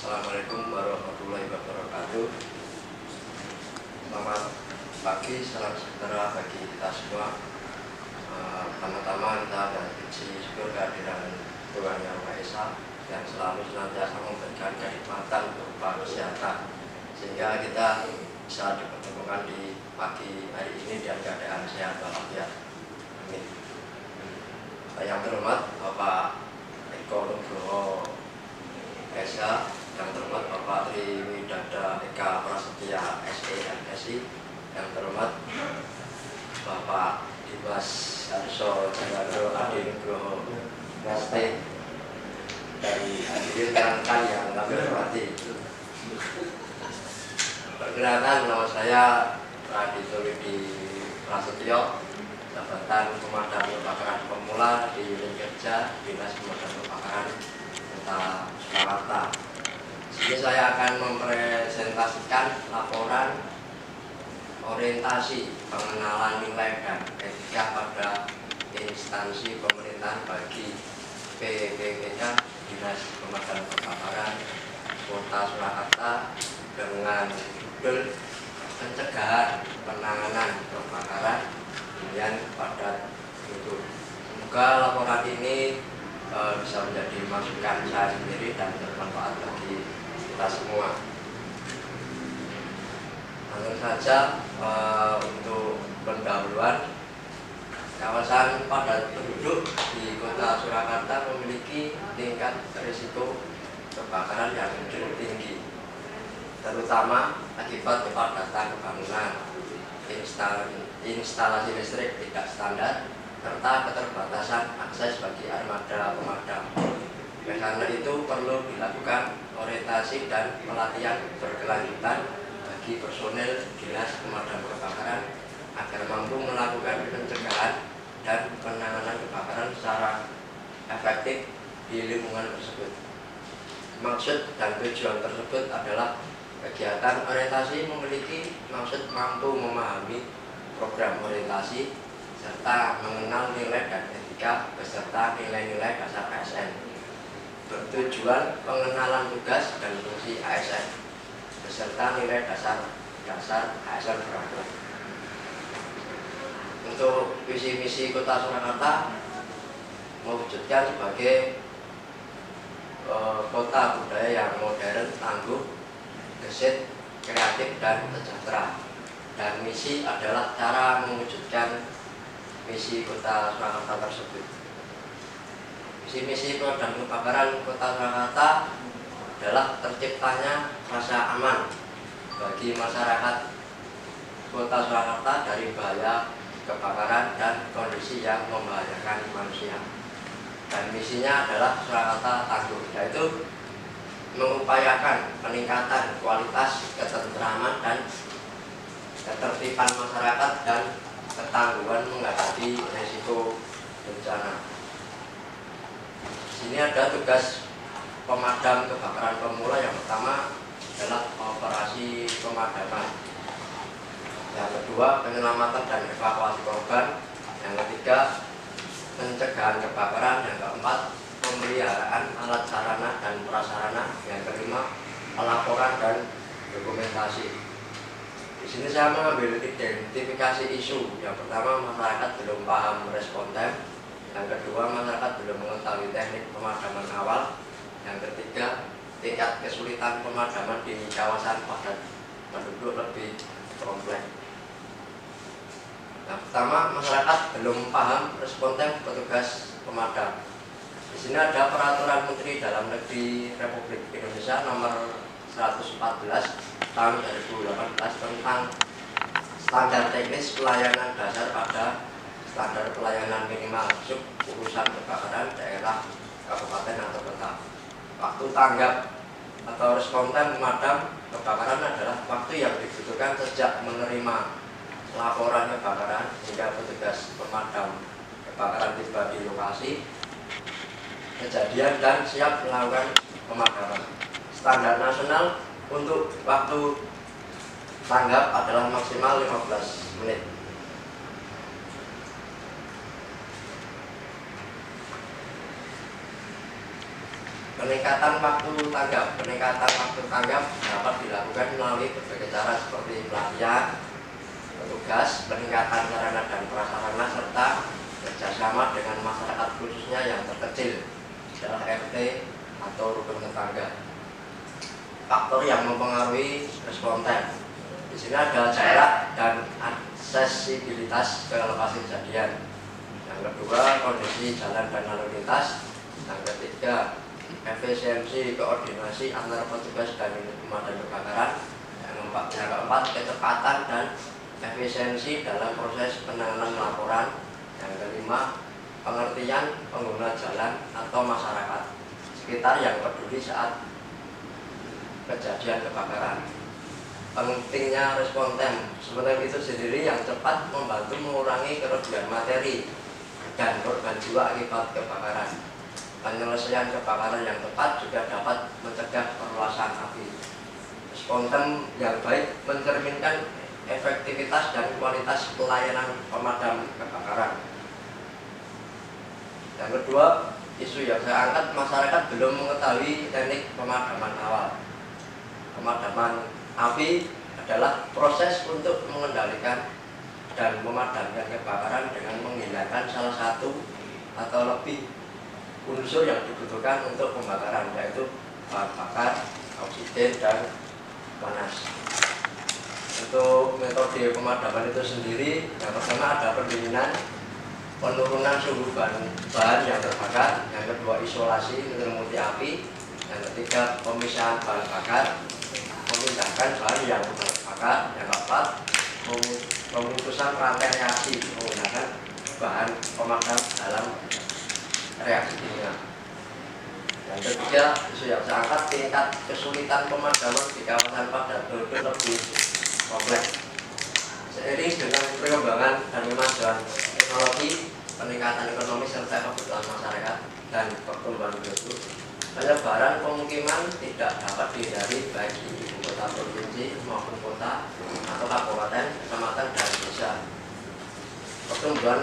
Assalamualaikum warahmatullahi wabarakatuh. Selamat pagi, salam sejahtera bagi kita semua. Pertama-tama kita puji syukur kehadiran Tuhan Yang Maha Esa yang selalu senantiasa memberikan kenikmatan berupa kesehatan, sehingga kita bisa dipertemukan di pagi hari ini dengan keadaan sehat walafiat. Amin. Yang terhormat Bapak Eko Nugroho Esa, yang terhormat Bapak Triwidada Eka Prasetya SEMSI, yang terhormat Bapak Dimas Arso Jagado Adi Nugroho ST, dan hadirin rekan yang kami hormati. Perkenalkan, nama saya Radityo Widi Prasetyo, jabatan Pemadam Kebakaran Pemula di unit kerja Dinas Pemadam Kebakaran Kota Surakarta. Di sini saya akan mempresentasikan laporan orientasi pengenalan nilai dan etika pada instansi pemerintahan bagi PPKK Dinas Pemadam Kebakaran Kota Surakarta dengan judul pencegahan penanganan kebakaran hunian padat penduduk. Semoga laporan ini bisa menjadi masukan saya sendiri dan bermanfaat bagi kita semua. Langsung saja untuk pendahuluan, kawasan padat penduduk di Kota Surakarta memiliki tingkat risiko kebakaran yang cukup tinggi, terutama akibat kepadatan bangunan, instalasi listrik tidak standar, serta keterbatasan akses bagi armada pemadam. Karena itu perlu dilakukan orientasi dan pelatihan berkelanjutan bagi personel Dinas Pemadam Kebakaran agar mampu melakukan pencegahan dan penanganan kebakaran secara efektif di lingkungan tersebut. Maksud dan tujuan tersebut adalah kegiatan orientasi memiliki maksud mampu memahami program orientasi serta mengenal nilai dan etika beserta nilai-nilai dasar ASN, bertujuan pengenalan tugas dan fungsi ASN beserta nilai dasar ASN berakhlak. Untuk visi misi Kota Surakarta mewujudkan sebagai kota budaya yang modern, tangguh, gesit, kreatif, dan sejahtera. Dan misi adalah cara mewujudkan misi Kota Surakarta tersebut. Misi pemadam kebakaran Kota Surakarta adalah terciptanya rasa aman bagi masyarakat Kota Surakarta dari bahaya kebakaran dan kondisi yang membahayakan manusia. Dan misinya adalah Surakarta Tangguh, yaitu mengupayakan peningkatan kualitas ketentraman dan ketertiban masyarakat dan ketangguhan menghadapi risiko bencana. Sini ada tugas pemadam kebakaran pemula. Yang pertama adalah operasi pemadaman, yang kedua penyelamatan dan evakuasi korban, yang ketiga pencegahan kebakaran, yang keempat pemeliharaan alat sarana dan prasarana, yang kelima pelaporan dan dokumentasi. Di sini saya mengambil identifikasi isu. Yang pertama, masyarakat belum paham respon time. Yang kedua, masyarakat belum mengetahui teknik pemadaman awal. Yang ketiga, tingkat kesulitan pemadaman di kawasan padat penduduk lebih kompleks. Yang pertama, masyarakat belum paham respon time petugas pemadam. Di sini ada Peraturan Menteri Dalam Negeri Republik Indonesia Nomor 114 tahun 2018 tentang standar teknis pelayanan dasar pada standar pelayanan minimal sub urusan kebakaran daerah, kabupaten atau kota. Waktu tanggap atau respon time pemadam kebakaran adalah waktu yang dibutuhkan sejak menerima laporan kebakaran hingga petugas pemadam kebakaran tiba di lokasi kejadian dan siap melakukan pemadaman. Standar nasional untuk waktu tanggap adalah maksimal 15 menit. Peningkatan waktu tanggap dapat dilakukan melalui berbagai cara seperti pelatihan petugas, peningkatan sarana dan prasarana, serta kerjasama dengan masyarakat khususnya yang terkecil adalah RT atau rukun tetangga. Faktor yang mempengaruhi respon time. Di sini ada jarak dan aksesibilitas ke lokasi kejadian. Yang kedua, kondisi jalan dan lalu lintas. Yang ketiga, efisiensi koordinasi antara petugas dan unit pemadam kebakaran. Yang keempat, kecepatan dan efisiensi dalam proses penanganan laporan. Yang kelima, pengertian pengguna jalan atau masyarakat sekitar yang peduli saat kejadian kebakaran. Pentingnya respon time sebenarnya itu sendiri yang cepat membantu mengurangi kerugian materi dan korban jiwa akibat kebakaran. Penyelesaian kebakaran yang tepat juga dapat mencegah perluasan api. Respon time yang baik mencerminkan efektivitas dan kualitas pelayanan pemadam kebakaran. Yang kedua, isu yang saya angkat, masyarakat belum mengetahui teknik pemadaman awal. Pemadaman api adalah proses untuk mengendalikan dan memadamkan kebakaran dengan menghilangkan salah satu atau lebih unsur yang dibutuhkan untuk pembakaran, yaitu bahan bakar, oksigen, dan panas. Untuk metode pemadaman itu sendiri, yang pertama ada pendinginan, penurunan suhu bahan yang terbakar, yang kedua isolasi menyelimuti api, yang ketiga pemisahan bahan bakar, memindahkan bahan yang terbakar, yang keempat pemutusan rantai reaksi menggunakan bahan pemadam dalam reaksi kimia. Yang ketiga, isu yang saya angkat, tingkat kesulitan pemadaman di kawasan padat penduduk lebih kompleks. Seiring dengan perkembangan dan kemajuan teknologi, peningkatan ekonomi serta kebutuhan masyarakat dan pertumbuhan penduduk, penyebaran pemukiman tidak dapat dihindari baik di ibu kota provinsi maupun kota atau kabupaten, kecamatan, dan desa. Pertumbuhan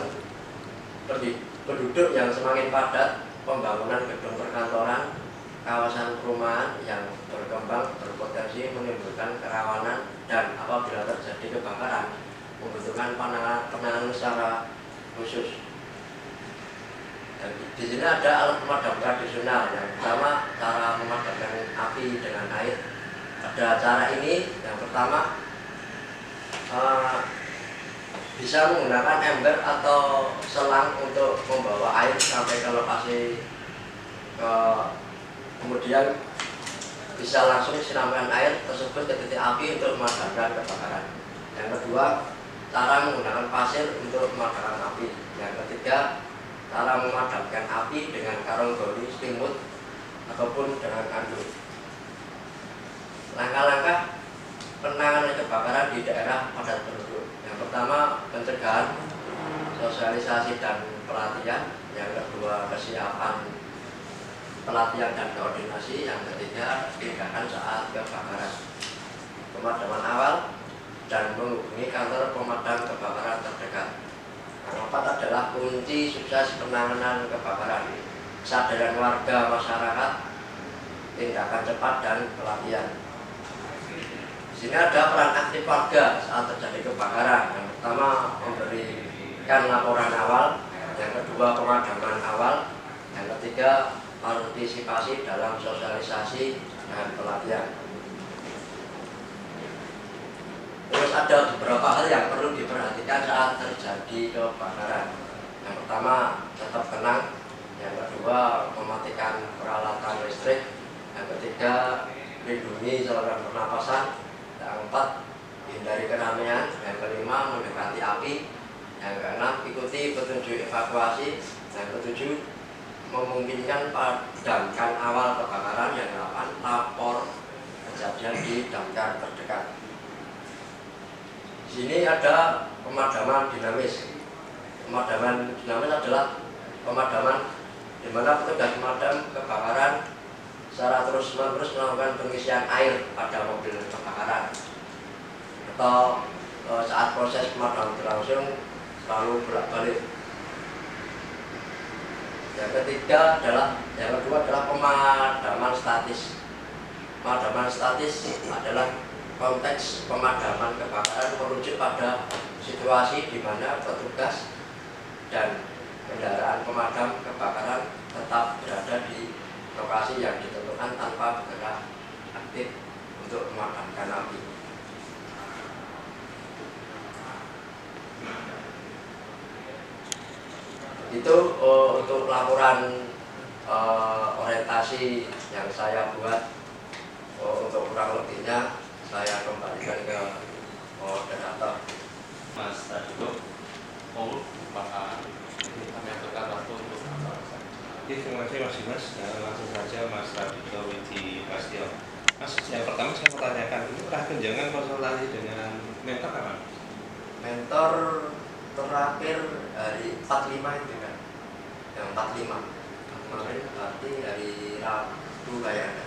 penduduk yang semakin padat, pembangunan gedung perkantoran, kawasan perumahan yang berkembang berpotensi menimbulkan kerawanan dan apabila terjadi kebakaran membutuhkan penanganan secara khusus. Dan di sini ada alat pemadam tradisional. Yang pertama, cara memadamkan api dengan air. Ada cara ini. Yang pertama, bisa menggunakan ember atau selang untuk membawa air sampai ke lokasi, kemudian bisa langsung siramkan air tersebut ke titik api untuk memadamkan kebakaran. Yang kedua, cara menggunakan pasir untuk memadamkan api. Yang ketiga, cara memadamkan api dengan karung goni, selimut, ataupun dengan anduk. Langkah-langkah penanganan kebakaran di daerah padat penduduk. Yang pertama, pencegahan, sosialisasi dan pelatihan. Yang kedua, kesiapan pelatihan dan koordinasi. Yang ketiga, tindakan saat kebakaran. Pemadaman awal dan menghubungi kantor pemadam kebakaran terdekat. Yang keempat adalah kunci sukses penanganan kebakaran: kesadaran warga masyarakat, tindakan cepat, dan pelatihan. Di sini ada peran aktif warga saat terjadi kebakaran. Yang pertama, memberikan laporan awal. Yang kedua, pemadaman awal. Yang ketiga, partisipasi dalam sosialisasi dan pelatihan. Terus ada beberapa hal yang perlu diperhatikan saat terjadi kebakaran. Yang pertama, tetap tenang. Yang kedua, mematikan peralatan listrik. Yang ketiga, lindungi saluran pernapasan. Yang keempat, hindari keramaian. Yang kelima, mendekati api. Yang keenam, ikuti petunjuk evakuasi. Yang ketujuh, memungkinkan padamkan awal kebakaran. Yang delapan, lapor kejadian di damkar terdekat. Di sini ada pemadaman dinamis. Pemadaman dinamis adalah pemadaman di mana petugas pemadam kebakaran secara terus-menerus melakukan pengisian air pada mobil kebakaran, atau saat proses pemadaman berlangsung selalu bolak-balik. Yang kedua adalah pemadaman statis. Pemadaman statis adalah konteks pemadaman kebakaran merujuk pada situasi di mana petugas dan kendaraan pemadam kebakaran tetap berada di lokasi yang ditentukan tanpa bergerak aktif untuk memadamkan api. Itu untuk laporan orientasi yang saya buat. Untuk kurang lebihnya saya kembalikan ke moderator. Mas Tadiko, Pak kami aturkan waktu untuk Terima kasih Mas Dimas. Langsung saja Mas Tadiko Widi Pastio. Mas, yang pertama saya mau tanyakan, ini terakhir jangan konsultasi dengan mentor kapan? Mentor terakhir hari 45 itu kan, yang 45 kemarin berarti hari Rabu kayaknya.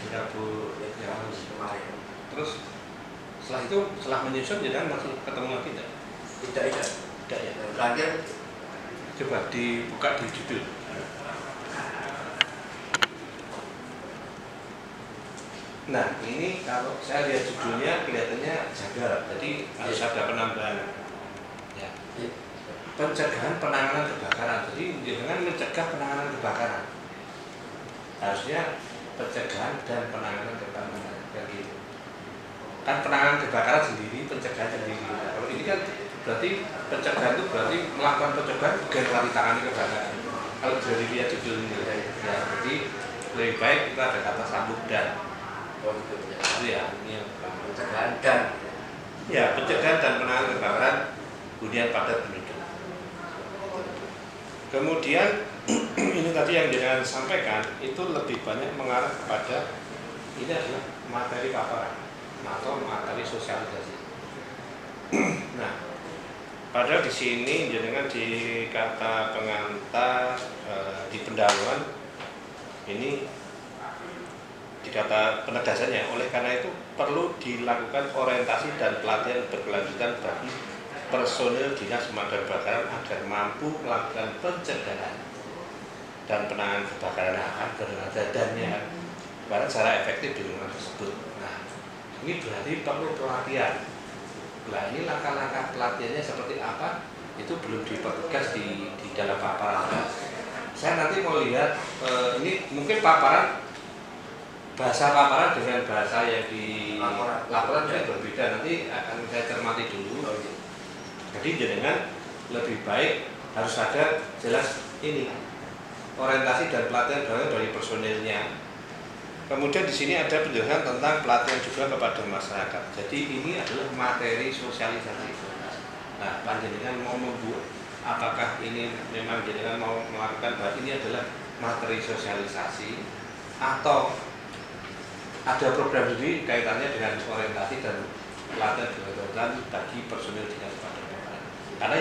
Rabu yang kemarin. Terus setelah itu, setelah menyusun jangan masih ketemu lagi tidak? Tidak ya. Yang terakhir Coba dibuka di judul. Nah, ini kalau saya lihat judulnya kelihatannya jaga, jadi harus ada penambahan. Ya. Pencegahan penanganan kebakaran. Jadi jangan mencegah penanganan kebakaran. Harusnya pencegahan dan penanganan kebakaran, kayak gitu. Kan penanganan kebakaran sendiri, pencegahan sendiri. Nah, kalau ini kan berarti pencegahan itu berarti melakukan pencegahan bukan lagi tangani kebakaran. Kalau dari lihat judul ini, ya, jadi lebih baik kita ada kata sambung dan. gitu ya. Itu ya, ini yang Pencegahan dan ya pencegahan dan penanganan kebakaran hunian padat penduduk. Kemudian ini tadi yang jenengan sampaikan itu lebih banyak mengarah kepada ini adalah materi paparan atau materi sosialisasi. Nah, padahal di sini jenengan di kata pengantar di pendahuluan ini di kata penegasannya, oleh karena itu perlu dilakukan orientasi dan pelatihan berkelanjutan bagi personil dinas pemadam kebakaran agar mampu melakukan pencegahan dan penanganan kebakaran agar dannya kebakaran secara efektif di lingkungan tersebut. Nah, ini berarti perlu pelatihan. Nah, ini langkah-langkah pelatihannya seperti apa? Itu belum dipertegas di dalam paparan. Saya nanti mau lihat ini mungkin paparan bahasa paparan dengan bahasa yang di laporan juga berbeda. Nanti akan saya cermati dulu. Jadi jenengan lebih baik harus ada jelas ini orientasi dan pelatihan dari personilnya. Kemudian di sini ada penjelasan tentang pelatihan juga kepada masyarakat. Jadi ini adalah materi sosialisasi. Nah, panjenengan mau membuat apakah ini memang jenengan mau melakukan bahwa ini adalah materi sosialisasi atau ada program sendiri kaitannya dengan orientasi dan pelatihan bagi personil dinas pemadam kebakaran. Karena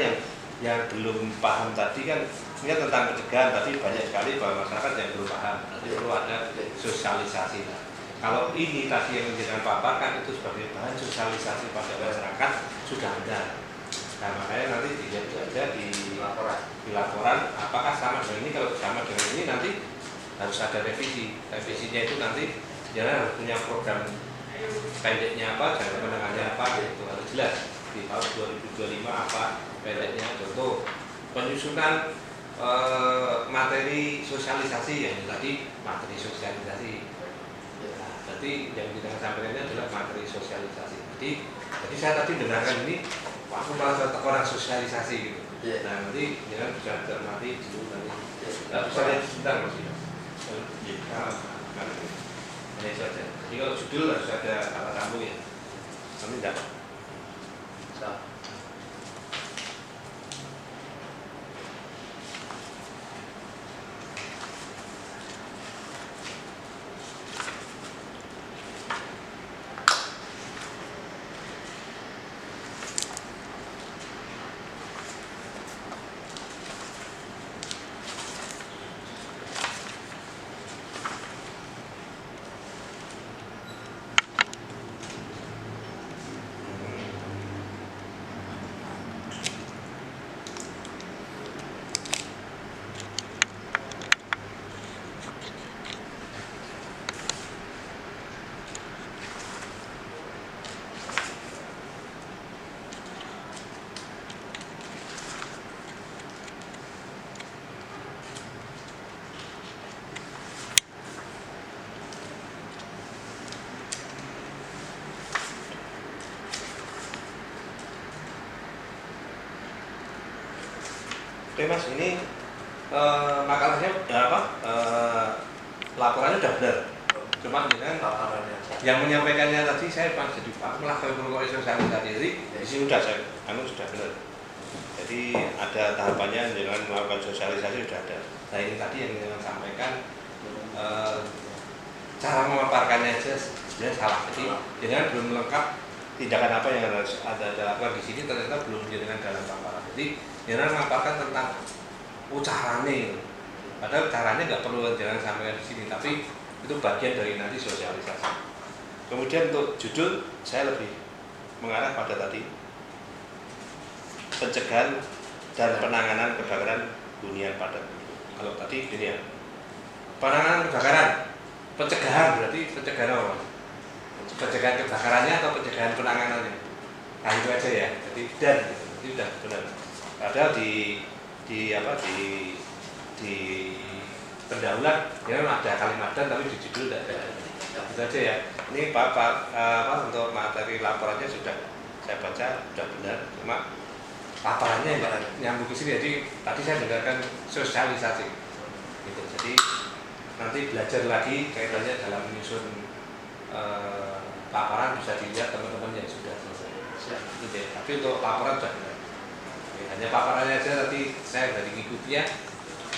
yang belum paham tadi kan sebenarnya tentang pencegahan tadi banyak sekali bahwa masyarakat yang belum paham. Nanti perlu ada sosialisasi. Nah, kalau ini tadi yang jenengan paparkan itu sebagai bahan sosialisasi pada masyarakat sudah ada. Nah, makanya nanti dilihat saja di laporan apakah sama dengan ini. Kalau sama dengan ini nanti harus ada revisi. Revisinya itu nanti jangan harus punya program pendeknya apa, jangka menengahnya apa, itu harus jelas di tahun 2025 apa pendeknya. Contoh penyusunan materi sosialisasi yang tadi materi sosialisasi. Nah, berarti yang kita sampaikan ini adalah materi sosialisasi. Jadi saya tadi dengarkan ini, aku malah orang sosialisasi gitu. Nah, nanti jangan bisa cermati dulu nanti. Nah, bisa lihat sebentar Mas. Ini saja. Jadi kalau judul harus ada kata sambung ya. Kami tidak. Oke Mas, ini makalahnya laporannya sudah benar. Cuma dengan yang menyampaikannya tadi saya pas jadi Pak malah kalau sosialisasi jadi di sini sudah saya sudah benar. Jadi ada tahapannya dengan melakukan sosialisasi sudah ada. Nah ini tadi yang saya sampaikan cara memaparkannya aja sebenarnya salah. Jadi jangan belum lengkap tindakan apa yang harus ada lakukan di sini ternyata belum dengan dalam paparan. Jadi jangan memaparkan tentang caranya. Padahal caranya nggak perlu jangan sampaikan di sini, tapi itu bagian dari nanti sosialisasi. Kemudian untuk judul saya lebih mengarah pada tadi pencegahan dan penanganan kebakaran hunian padat. Kalau tadi gini ya, penanganan kebakaran, pencegahan berarti pencegahan apa? Pencegahan kebakarannya atau pencegahan penanganannya? Nah itu aja ya. Jadi dan itu sudah benar. Padahal di pendahuluan ya memang ada kalimat dan tapi di judul tidak ada. Itu aja ya. Ini untuk materi laporannya sudah saya baca sudah benar. Cuma laporannya enggak nyambung ke sini. Jadi tadi saya dengarkan sosialisasi. Gitu. Jadi nanti belajar lagi kaitannya dalam menyusun laporan bisa dilihat teman-teman yang sudah selesai. Gitu ya. Tapi untuk laporan sudah benar. Hanya paparannya aja tadi saya dari ngikuti ya.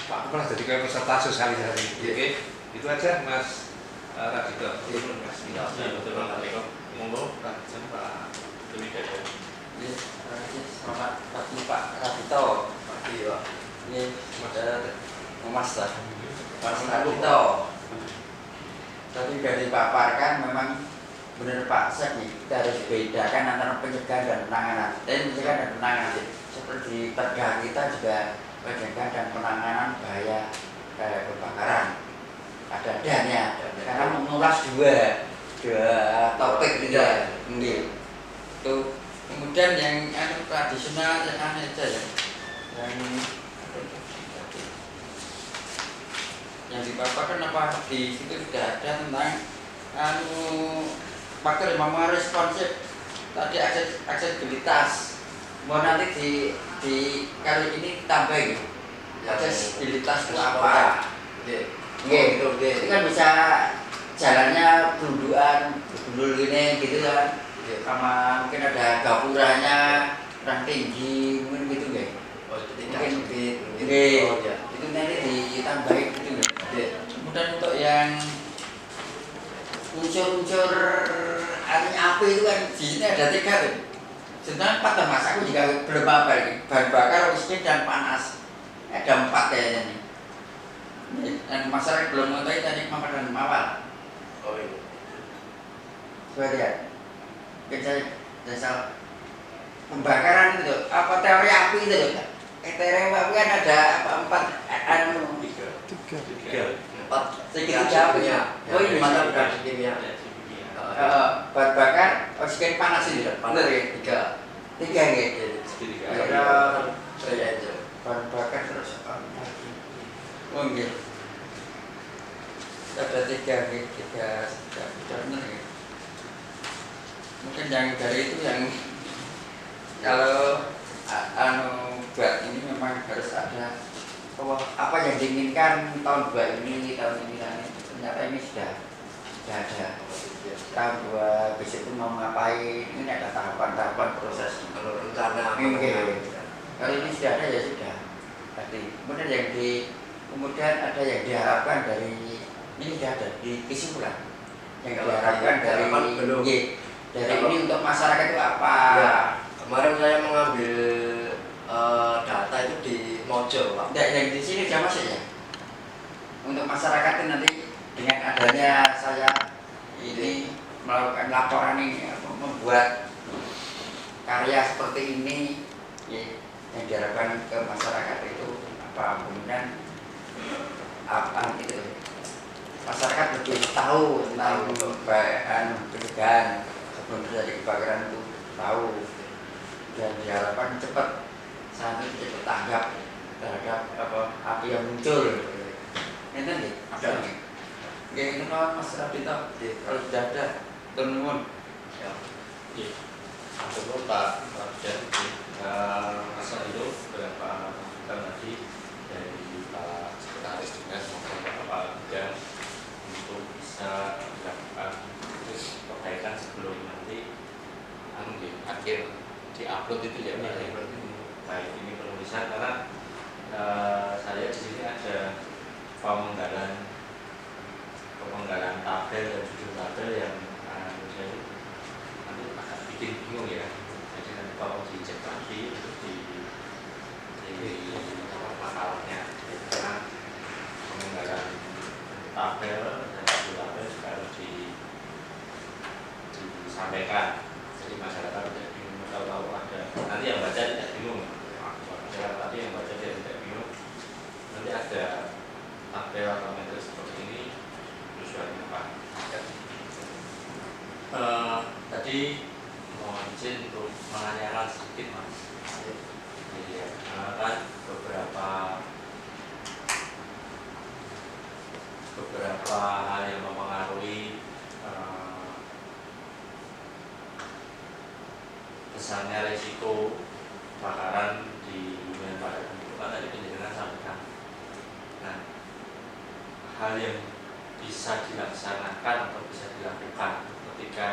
Pak Kepala jadi kayak peserta sosialisasi. Oke, itu aja Mas Radito. Mas. Ya, betul Pak. Monggo Pak Demi Dede. Selamat pagi Pak Radito. Pagi Pak. Ini Mas Radito. Tadi sudah dipaparkan memang benar Pak Sek nih, kita harus bedakan antara pencegahan dan penanganan. Dan pencegahan dan penanganan seperti perda kita juga pencegahan dan penanganan bahaya kebakaran. Ada dannya karena mengulas dua topik gitu ya. Itu kemudian yang tradisional yang aneh aja ya. Yang dipaparkan apa di situ sudah ada tentang faktor yang mempengaruhi responsif tadi aksesibilitas. Mau nanti di kali ini ditambahin aksesibilitas itu apa? Itu kan bisa jalannya berundukan, berdul gini gitu kan. Sama mungkin ada gapuranya kurang tinggi, mungkin gitu nggak? Mungkin itu nanti ditambahin gitu nggak? Kemudian untuk yang unsur-unsur api itu kan di sini ada 3 tuh. Sebenarnya 4 kan Mas, aku juga belum apa ini. Bahan bakar, oksigen dan panas. Ada 4 kayaknya nih. Dan masyarakat belum mengetahui tadi mawar dan mawar. Oh iya. Coba lihat. Mungkin saya pembakaran itu loh. Apa teori api itu loh. Teori api kan ada apa 4 4 segitiga apinya. Oh ini mata bukan kimia. Bahan bakar, oksigen panas ini loh. Benar ya? 3 gitu. Saya aja. Bahan bakar terus apa lagi? Oh gitu. Ada 3 gitu, 3 benar ya. Mungkin yang dari itu yang kalau buat ini memang harus ada apa yang diinginkan tahun 2 ini, tahun ini, ternyata ini sudah ada. Tahun 2 besok itu mau ngapain, ini ada tahapan-tahapan proses. Kalau rencana kalau ini sudah ada ya sudah. Tadi kemudian ada yang diharapkan dari ini sudah ada di kesimpulan. Yang diharapkan dari ini untuk masyarakat itu apa? Ya, kemarin saya mengambil data itu di Mojo, Pak. Yang di sini sudah masuk ya. Untuk masyarakat itu nanti dengan adanya saya ini melakukan laporan ini, membuat karya seperti ini, ya, yang diharapkan ke masyarakat itu apa? Kemudian apa gitu? Masyarakat lebih tahu tentang pencegahan sebelum terjadi kebakaran itu tahu, dan diharapkan cepat sampai cepat tanggap terhadap api yang muncul. Ini nih, ada nih. Kayak itu kan Mas Radito, kalau sudah ada, teman-teman. Ya. Iya. Pak Presiden, Mas Radito berapa masukan tadi dari Pak Sekretaris Dinas maupun Pak Kepala Bidang untuk bisa dilakukan perbaikan sebelum nanti di akhir diupload itu ya Pak. Baik, ini penulisan karena saya di sini ada pemenggalan tabel dan judul tabel yang saya nanti agak bikin bingung ya. Jadi nanti kalau dicek lagi untuk di masalahnya karena pemenggalan tabel dan judul tabel juga harus disampaikan. Jadi masyarakat tidak bingung kalau ada nanti yang baca tidak bingung. Masyarakat tadi yang baca dia tidak bingung. Nanti ada tabel atau metode seperti ini tujuannya apa? Tadi mohon izin untuk menanyakan sedikit Mas. Jadi kan beberapa hal yang mempengaruhi besarnya resiko kebakaran di hunian padat penduduk kan tadi penjelasan sampaikan. Nah, hal yang bisa dilaksanakan atau bisa dilakukan ketika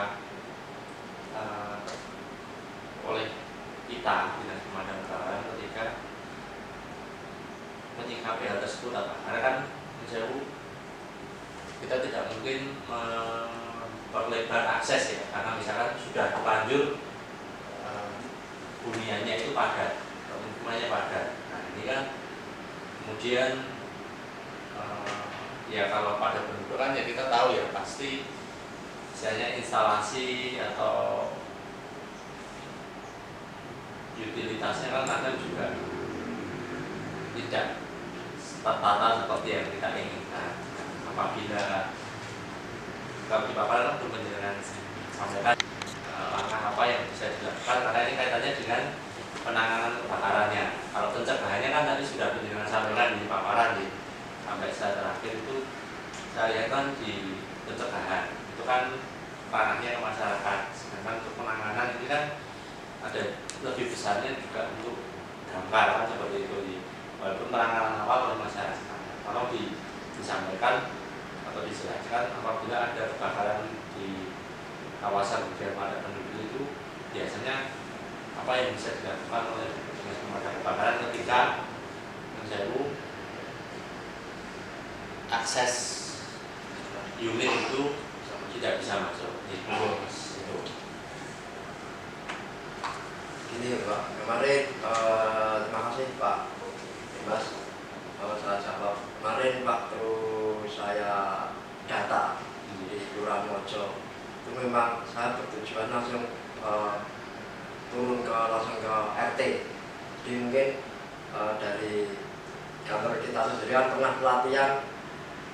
oleh kita Dinas Pemadam Kebakaran ketika menyikapi hal tersebut apa? Karena kan jauh kita tidak mungkin memperlebar akses ya, karena misalkan sudah terlanjur huniannya itu padat, pemukimannya padat. Nah ini kan kemudian ya kalau pada penduduk kan ya kita tahu ya pasti misalnya instalasi atau utilitasnya kan kadang juga tidak tertata seperti yang kita inginkan. Apabila kalau di paparan untuk menjelaskan sampaikan langkah apa yang bisa dilakukan karena ini kaitannya dengan penanganan kebakarannya. Kalau pencegahannya kan tadi sudah penjelasan sampaikan di paparan sampai saat terakhir itu saya lihat kan di pencegahan itu kan ranahnya ke masyarakat. Sedangkan untuk penanganan ini kan ada lebih besarnya juga untuk damkar kan seperti itu. Walaupun penanganan awal oleh masyarakat, kalau disampaikan atau dijelaskan apabila ada kebakaran di kawasan hunian padat penduduk itu biasanya apa yang bisa dilakukan oleh Dinas Pemadam Kebakaran ketika menjauh akses unit itu tidak bisa masuk. Itu. Gini Pak, kemarin terima kasih Pak Mas, saya jawab kemarin waktu saya data di Kelurahan Mojo itu memang saya bertujuan langsung turun langsung ke RT. Jadi mungkin dari kantor kita sendiri kan pernah pelatihan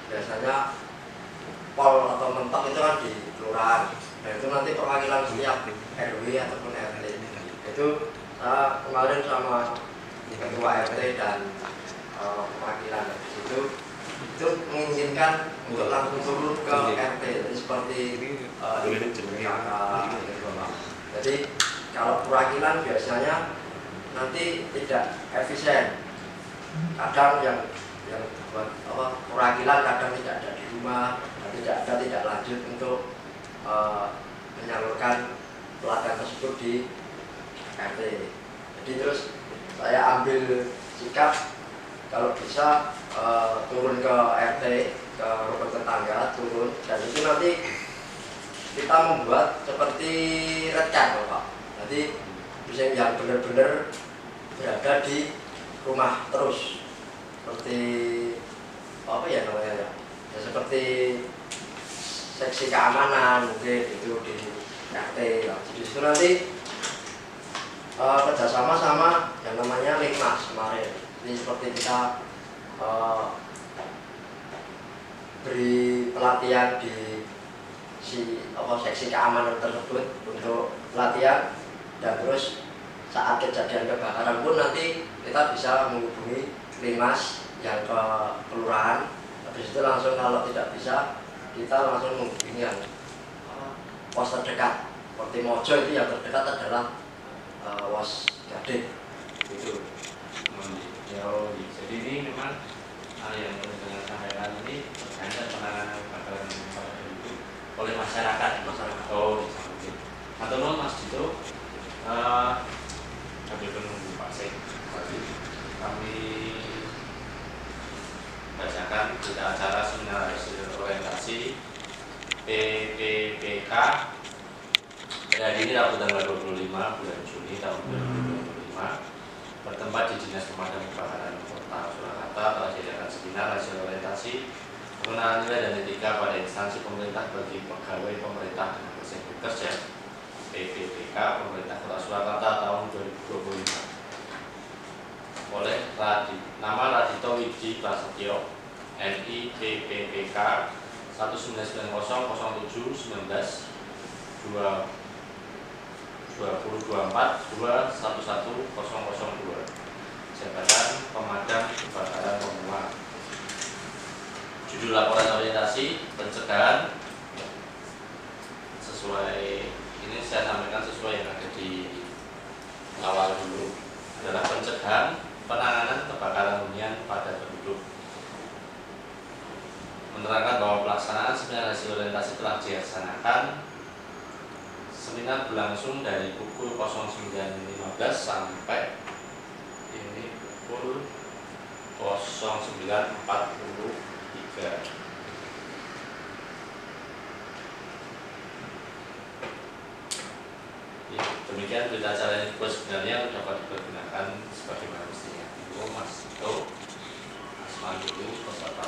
biasanya pol atau mentok itu kan di kelurahan. Dan itu nanti perwakilan setiap RW ataupun RT. Itu saya kemarin sama ketua RT dan perwakilan di situ itu mengizinkan untuk langsung turun ke RT. Jadi seperti jadi kalau perwakilan biasanya nanti tidak efisien. Kadang yang buat perwakilan kadang tidak ada di rumah, dan tidak lanjut untuk menyalurkan pelatihan tersebut di RT. Jadi terus saya ambil sikap kalau bisa turun ke RT, ke rukun tetangga, turun, dan itu nanti kita membuat seperti red card Pak. Nanti bisa yang benar-benar berada di rumah terus, seperti apa ya namanya ya, seperti seksi keamanan mungkin itu di RT. Jadi itu nanti kerjasama sama yang namanya Likmas kemarin. Jadi seperti kita beri pelatihan di seksi keamanan tersebut untuk pelatihan, dan terus saat kejadian kebakaran pun nanti kita bisa menghubungi Likmas yang ke kelurahan. Habis itu langsung kalau tidak bisa kita langsung menghubungi yang pos terdekat. Seperti Mojo itu yang terdekat adalah Pos Gading itu. Ya, jadi ini memang yang dengan sampaikan ini terkait dengan penanganan kebakaran oleh masyarakat. Oh, oke. Atau Mas Dito, kami menunggu Pak Sek. Kami bacakan berita acara seminar hasil orientasi PPPK hari ini Rabu tanggal 25 bulan Juni tahun 2025 bertempat di Dinas Pemadam Kebakaran Kota Surakarta telah diadakan seminar hasil orientasi pengenalan nilai dan etika pada instansi pemerintah bagi pegawai pemerintah dan dosen bekerja PPPK Pemerintah Kota Surakarta tahun 2025 oleh nama Radito Widi Prasetyo NI PPPK 199007 19 2024 211002 Jabatan Pemadam Kebakaran Pemula. Judul laporan orientasi pencegahan sesuai ini saya sampaikan sesuai yang ada di awal dulu adalah pencegahan penanganan kebakaran hunian pada penduduk. Menerangkan bahwa pelaksanaan seminar hasil orientasi telah dilaksanakan. Seminar berlangsung dari pukul 09.15 sampai ini pukul 09.43. Ya, demikian berita acara ini sebenarnya dapat dipergunakan sebagaimana mestinya. Mas Dito, Mas Mandu, peserta